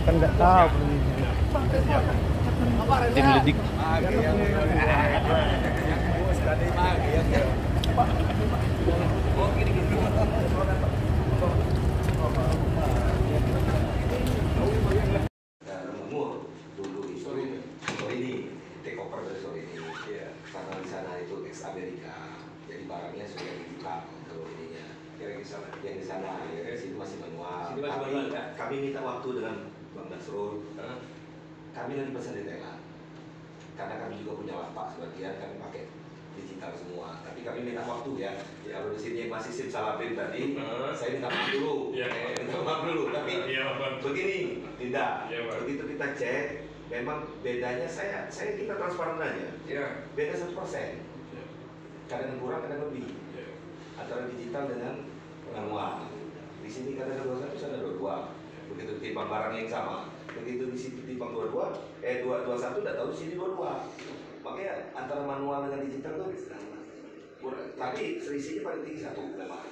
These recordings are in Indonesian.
Kan nggak tahu. Tim lidik. Dulu itu ini take over dari ini, karena di sana itu ex Amerika, jadi barangnya sudah dibuka untuk ininya. Yang di sana, ya, sini masih manual. Kami minta waktu dengan Bang Nasrul. Kami lagi pesan di Thailand, karena kami juga punya lapak sebagian, kami pakai digital semua. Tapi kami minta waktu ya. Kalau di sini masih SIM salapin tadi, saya minta maaf dulu. Minta maaf dulu. Tapi begini, tidak. Begitu kita cek, memang bedanya kita transparan aja. Beda 1%. Kadang kurang, kadang lebih. Antara digital dengan manual. Di sini kadang 21, sana 22. Begitu timbang barang yang sama. Begitu di situ timbang 21 udah tahu di sini 22. Makanya antara manual dengan digital tuh kurang. Tapi selisihnya paling tinggi 1 memang.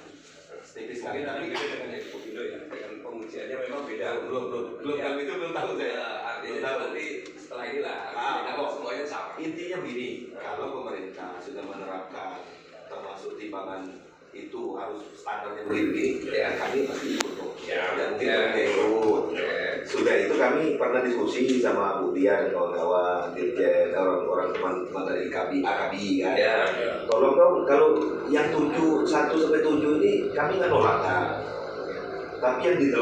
Tipis sekali, tapi beda dengan Ekopindo ya. Dengan pengujiannya memang beda. Belum kalau itu belum tahu saya. Artinya nanti setelah inilah. Kalau semuanya sama. Intinya begini, kalau pemerintah sudah menerapkan termasuk timbangan itu harus standarnya begini, ya kami pasti ikut. Dan kita ikut. Sudah itu kami pernah diskusi sama Bu Dia dan kawan-kawan, dirjen, orang-orang teman-teman dari AKBI kan. Tolong dong, kalau yang 1 sampai 7 ini kami nggak nolak kan. Tapi yang di 8,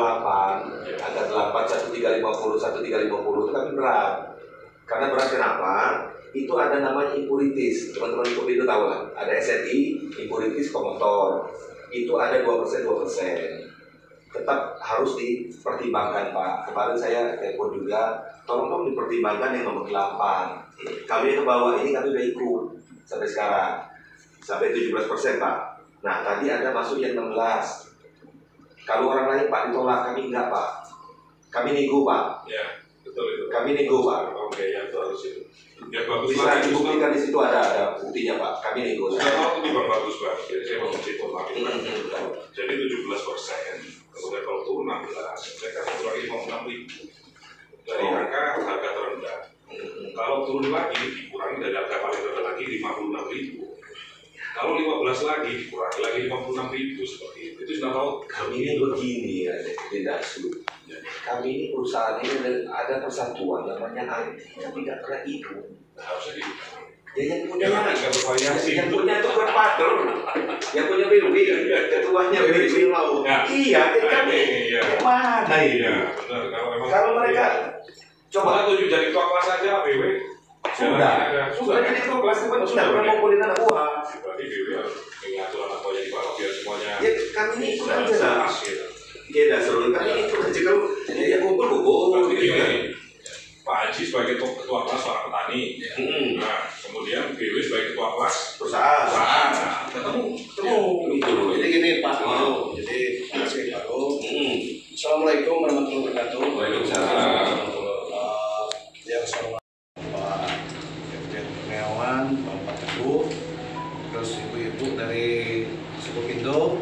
ada 8, 1350, 1350 itu kami berat. Karena berat kenapa? Itu ada namanya impuritis, teman-teman itu tahu lah. Ada SNI, impuritis pemotor. Itu ada 2%. Tetap harus dipertimbangkan Pak. Kemarin saya telepon juga, tolong dipertimbangkan yang nomor 8. Kami yang ke bawah ini kami sudah ikut sampai sekarang, sampai 17% Pak. Nah tadi ada masuk yang 16. Kalau orang lain Pak ditolak, kami enggak Pak. Kami nego Pak. Ya betul itu. Kami nego Pak. Oke, yang itu harus itu. Ya bagus. Bisa dibuktikan di situ ada buktinya Pak. Kami nego. Sudah itu juga bagus Pak. Jadi saya mau mencoba lagi. Jadi 17%. Kemudian kalau turun 16, saya akan kurangi 56.000 dari harga terendah. Kalau turun lagi, dikurangi dari harga paling rendah lagi 56.000. Kalau 15 lagi, dikurangi lagi 56.000 seperti itu. Itu sudah tahu. Kami ini begini ya, tidak sulit. Kami ini perusahaan ini ada persatuan namanya IT, tapi tidak pernah hidup. Harusnya hidup. Ya yang punya yang punya itu berpader, yang punya BW, ketuanya BW mau. Iya, kami mana ini? Kalau mereka coba tujuh jadi ketua kelas saja BW. Sudah jadi ketua kelas itu sudah pernah ngumpulin anak buah. Berarti BW harus mengatur anak buahnya di bawah biar semuanya. Ya kami ini ikut aja lah. Iya dah seru, kami ikut aja kalau ya kumpul. Pak Haji sebagai ketua kelas para petani, nah kemudian BW sebagai ketua kelas perusahaan. Nah, ketemu. Jadi gini Pak Farouk, Assalamualaikum warahmatullahi wabarakatuh. Waalaikumsalam. Yang saya hormati Pak Irjen Kurniawan, Bapak Teguh, terus ibu-ibu dari Ekopindo,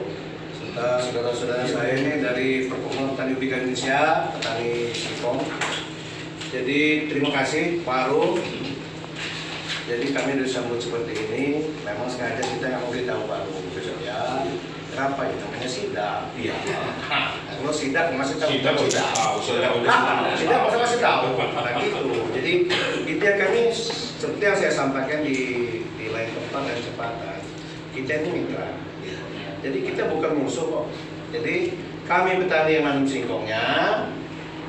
serta saudara-saudara saya ini dari Perkumpulan Petani Ubi Indonesia, petani singkong. Jadi terima kasih Pak Farouk. Jadi kami disambut seperti ini. Memang sengaja kita nggak mau beritahu Pak Farouk ya. Kenapa ya namanya sidak? Iya. Kalau sidak masih tahu. Sidak masih tahu. Nah gitu. Jadi kita kami seperti yang saya sampaikan di lain tempat dan kesempatan. Kita ini mitra. Jadi kita bukan musuh kok. Jadi kami petani yang nanam singkongnya,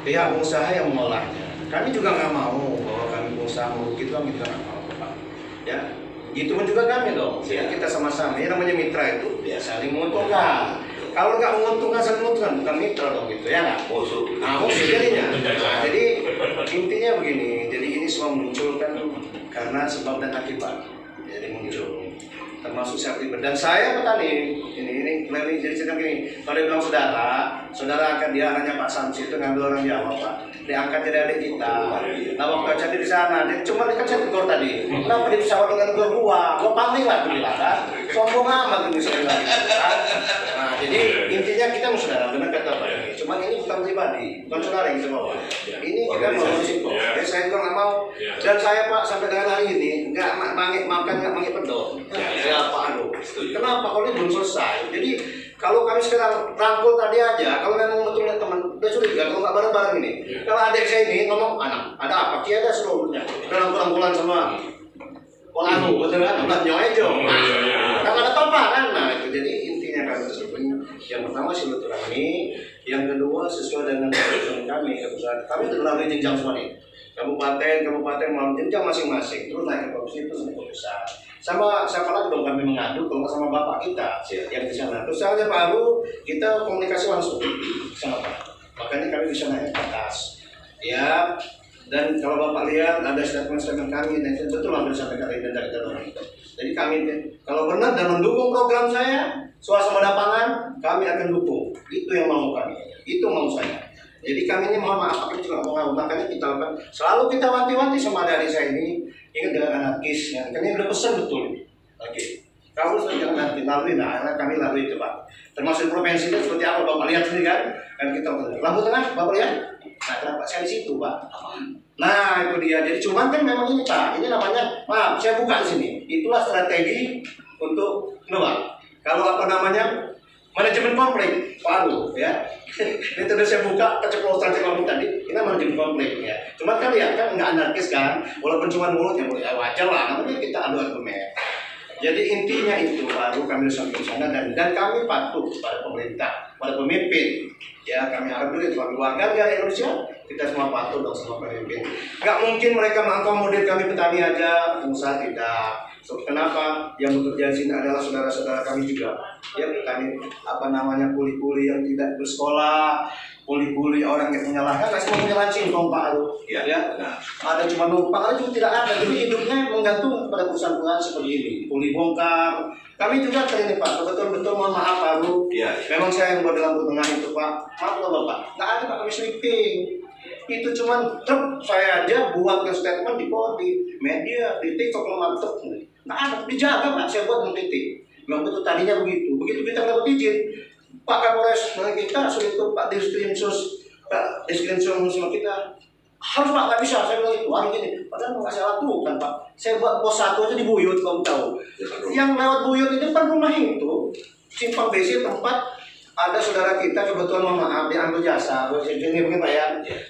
pihak pengusaha yang mengolahnya. Kami juga nggak mau bahwa kami pengusaha merugi, itu kami juga nggak mau Pak. Ya, gitu pun juga kami dong. Ya. Kita sama-sama. Ini namanya mitra itu ya saling menguntungkan. Kalau nggak menguntungkan saling menguntungkan bukan mitra dong gitu ya nggak? Musuh. Musuh jadinya. Jadi intinya begini. Jadi ini semua muncul kan karena sebab dan akibat. Jadi muncul. Termasuk saya pribadi dan saya petani ini jadi cerita gini. Kalau dia bilang saudara angkat dia hanya Pak Samsi itu ngambil orang Jawa Pak, diangkat dari adik kita. Nah waktu jadi di sana dia cuma kan saya tegur tadi, kenapa dia bisa dengan gua paling lah tuh bilang kan, sombong amat ini saya bilang. Nah jadi intinya pribadi, bukan saudara yang semua. Ya. Ini kita mau risiko. Ya. Jadi saya juga nggak mau. Ya. Dan saya Pak sampai dengan hari ini nggak makan nggak manggil pedot. Ya. Saya Pak Anu. Setuju. Kenapa? Kalau ini belum selesai. Jadi kalau kami sekarang rangkul tadi aja, kalau memang betulnya teman, udah sulit kalau nggak bareng-bareng ini. Ya. Kalau adik saya ini ngomong anak, ada apa? Tiada seluruhnya. Udah rangkul-rangkulan sama. Anu, betul kan? Udah nyoejo. Oh, iya, iya. Nggak ada apa-apa kan? Nah itu jadi intinya kami tersebut. Yang pertama silaturahmi, yang kedua sesuai dengan keputusan kami. Kami melalui jenjang semua nih. Kabupaten melalui jenjang masing-masing. Terus naik ke provinsi, terus naik ke pusat. Sama siapa lagi dong kami mengadu kalau nggak sama bapak kita yang di sana. Terus saja baru kita komunikasi langsung sama Pak. Makanya kami bisa naik ke atas. Ya. Dan kalau Bapak lihat ada statement-statement kami dan itu betul hampir sampai kali dan dari dalam. Jadi kami kalau benar dan mendukung program saya, suasana pangan kami akan dukung. Itu yang mau kami. Itu mau saya. Jadi kami ini mohon maaf kami juga mau makanya kita lakukan. Selalu kita wanti-wanti sama dari saya ini ingat dengan anarkis ya. Kami udah pesan betul. Oke. Kalau sudah jangan lalui, nah kami lalui itu Pak. Termasuk provinsi itu seperti apa Bapak lihat sendiri kan? Kan kita lampu tengah Bapak lihat. Nah kenapa saya di situ Pak? Nah itu dia. Jadi cuman kan memang ini Pak. Ini namanya, maaf saya buka di sini. Itulah strategi untuk Pak. Kalau apa namanya manajemen konflik baru ya. Itu udah saya buka keceplosan saya tadi. Ini manajemen konflik ya. Cuman kan lihat kan nggak anarkis kan. Walaupun cuma mulut ya wajar lah. Namanya kita adu argumen. Jadi intinya itu baru kami sampai sana dan kami patuh pada pemerintah, pada pemimpin. Ya kami harap juga sebagai warga negara Indonesia kita semua patuh dong sama pemimpin. Gak mungkin mereka mengakomodir kami petani aja, pengusaha tidak. So, kenapa? Yang bekerja di sini adalah saudara-saudara kami juga. Ya petani apa namanya kuli-kuli yang tidak bersekolah, kuli-kuli orang yang menyalahkan, nggak semua punya lancing dong Pak Aru. Ya. Nah, ada cuma numpang aja juga tidak ada. Jadi hidupnya menggantung pada perusahaan-perusahaan seperti ini. Kuli bongkar. Kami juga ini Pak, betul-betul mohon maaf Pak Aru. Iya. Memang saya yang buat dalam tengah itu Pak. Maaf Bapak. Nggak ada Pak kami sleeping. Itu cuma truk saya aja buat statement di media, di TikTok sama truk. Nggak ada, dijaga Pak. Saya buat dengan titik. Memang betul tadinya begitu. Begitu kita dapat izin, Pak Kapolres kita sulit tuh Pak Diskrimsus sama kita harus Pak nggak bisa saya bilang itu hari ini padahal nggak saya lakukan Pak saya buat pos 1 aja di Buyut kamu tahu yang lewat Buyut itu kan rumah itu simpang BC tempat ada saudara kita kebetulan mohon maaf dia ambil jasa ini mungkin Pak ya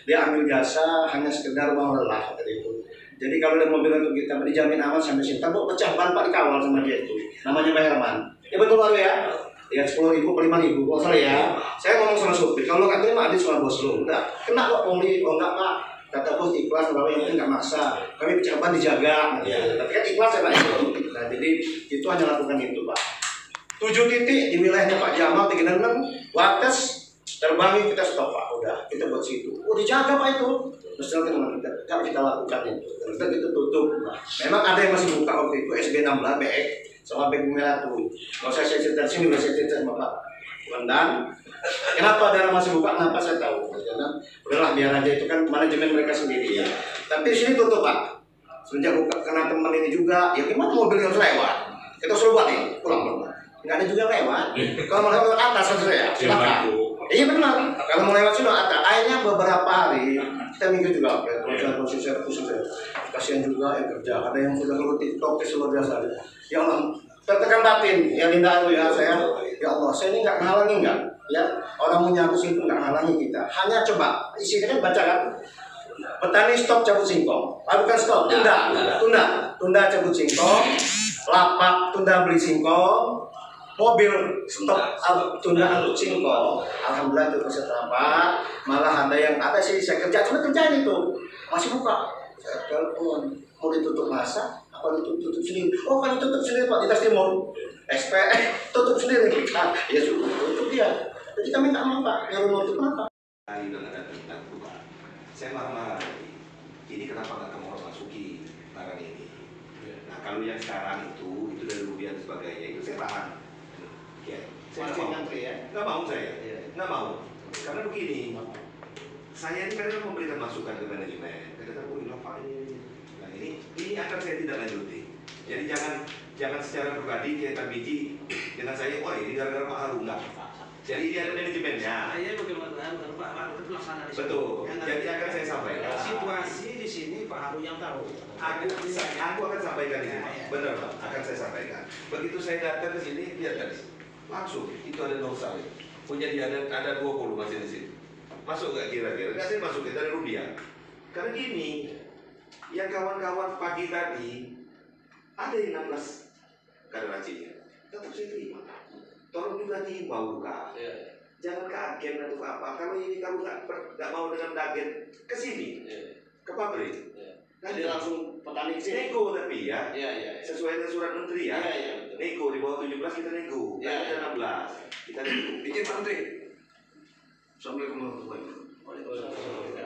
dia ambil jasa hanya sekedar uang lelah dari itu jadi kalau ada mobil untuk kita dijamin aman sampai sini tapi pecah ban Pak dikawal sama dia itu namanya Pak Herman ya betul baru ya ya 10.000 ke 5.000 kalau salah ya saya ngomong sama supir kalau nggak terima adit sama bos lu udah kena kok pungli oh enggak Pak kata bos ikhlas bahwa yang penting nggak maksa kami pecahan dijaga tapi kan ikhlas ya Pak nah jadi itu hanya lakukan itu Pak 7 titik di wilayahnya Pak Jamal 36 Wates terbangi kita stop Pak udah kita buat situ dijaga Pak itu terus nanti kita lakukan itu terus kita tutup memang ada yang masih buka waktu itu SB 16 BX sama Bek Merah tuh. Kalau saya cerita sini udah saya cerita sama Pak Wendan. Kenapa daerah masih buka? Kenapa saya tahu? Karena udahlah biar aja itu kan manajemen mereka sendiri ya. Tapi di sini tutup Pak. Sejak buka karena teman ini juga. Ya gimana mobil yang lewat? Kita suruh buat nih pulang. Nggak ada juga lewat. Kalau mau lewat atas saja ya. Silakan. Iya benar. Kalau mau lewat sini atas. Akhirnya beberapa hari kita mikir juga. Proses kasihan juga yang kerja. Ada yang sudah ngeluh TikTok luar biasa. Ya Allah, tertekan batin, ya Linda ya saya, ya Allah, saya ini nggak menghalangi nggak, ya orang menyaku itu nggak menghalangi kita, hanya coba isinya kan baca kan, petani stop cabut singkong, bukan stop, tunda cabut singkong, lapak tunda beli singkong, mobil stop tunda angkut singkong, alhamdulillah itu bisa terlambat, malah ada sih saya cuma kerjaan itu masih buka, saya telepon mau ditutup masa. Apa tutup sendiri? Oh kan tutup sendiri Pak di Tas Timur. SP tutup sendiri kita. Ya sudah tutup dia. Jadi kami tak mau Pak. Yang mau tutup apa? Tadi udah ada buka. Saya marah-marah. Ini kenapa nggak kamu harus masuki barang ini? Nah kalau yang sekarang itu dari rupiah dan sebagainya itu saya tahan. Ya, saya nggak mau. Ngantri ya? Nggak mau saya. Nggak mau. Karena begini. Saya ini kadang memberikan masukan ke manajemen. Kadang-kadang ini apa ini? Ini akan saya tidak lanjuti. Jadi jangan secara pribadi kita biji dengan saya, wah ini gara-gara Pak Haru enggak. Jadi ini ada manajemennya. Saya bagaimana Pak Harun pelaksana di sini. Betul. Yang Jadi akan saya sampaikan. situasi di sini Pak Harun yang tahu. Aku akan sampaikan ini, Pak. Ya. Benar, Pak. Akan saya sampaikan. Begitu saya datang ke sini, lihat tadi. Langsung itu ada dorsal. Oh jadi ada 20 masih di sini. Masuk nggak kira-kira? Nggak, saya masukin dari Rudia. Karena gini, yang kawan-kawan pagi tadi ada yang 16 kaderacinya. Tetap saya terima. Tolong juga dihimbau Kak. Jangan ke agen atau ke apa. Kalau ini kamu nggak mau dengan agen, ke sini, ke pabrik. Jadi langsung petani sini. Nego tapi ya. Iya. Sesuai dengan surat menteri ya. Iya. Nego di bawah 17 kita nego. Iya. Ada 16. Kita nego. Izin Pak Menteri. Assalamualaikum warahmatullahi wabarakatuh. Waalaikumsalam.